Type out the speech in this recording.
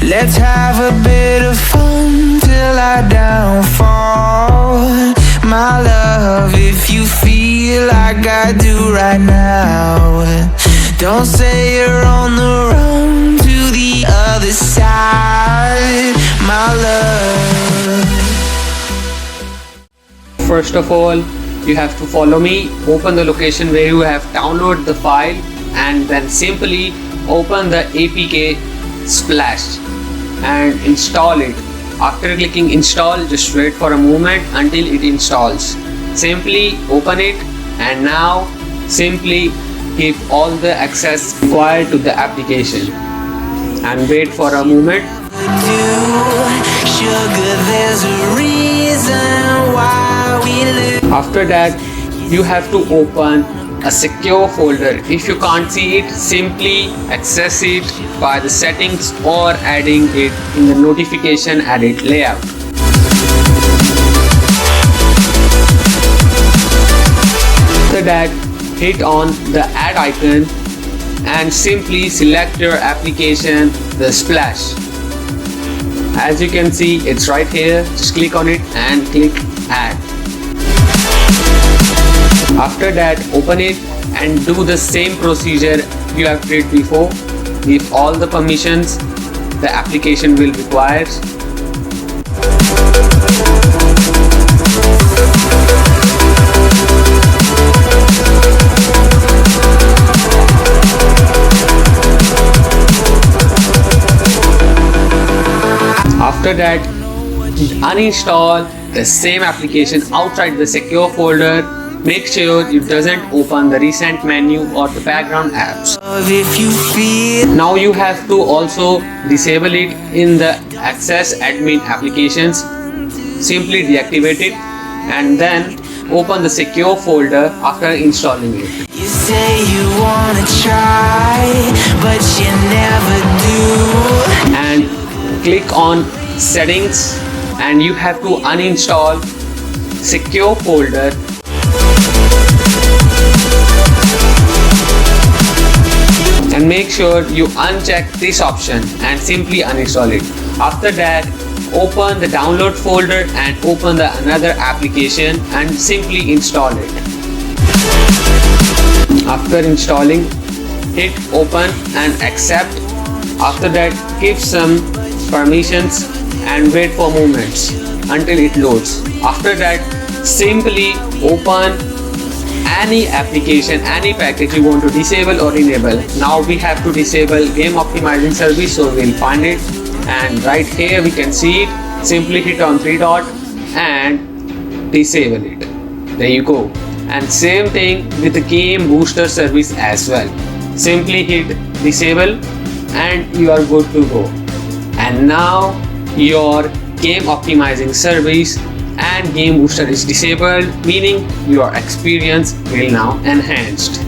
Let's have a bit of fun till I downfall. My love, if you feel like I do right now, don't say you're on the run to the other side, my love. First of all, you have to follow me. Open the location where you have downloaded the file and then simply open the APK Splash and install it. After clicking install, just wait for a moment until it installs. Simply open it and now simply give all the access required to the application and wait for a moment. After that, you have to open a secure folder. If you can't see it, simply access it by the settings or adding it in the notification edit layout. After that, hit on the add icon and simply select your application, the Splash. As you can see, it's right here. Just click on it and click add. After that, open it and do the same procedure you have did before. Give all the permissions the application will require. After that, uninstall the same application outside the secure folder. Make sure it doesn't open the recent menu or the background apps. Now you have to also disable it in the access admin applications. Simply deactivate it and then open the secure folder after installing it. You say you wanna try, but you never do. And click on settings and you have to uninstall secure folder. And make sure you uncheck this option and simply uninstall it. After that, open the download folder and open the another application and simply install it. After installing, hit open and accept. After that, give some permissions and wait for moments until it loads. After that, simply open any application, any package you want to disable or enable. Now we have to disable game optimizing service, so we'll find it and right here we can see it. Simply hit on 3 dot and disable it. There you go. And same thing with the game booster service as well. Simply hit disable and you are good to go. And now your game optimizing service and game booster is disabled, meaning your experience will now enhanced.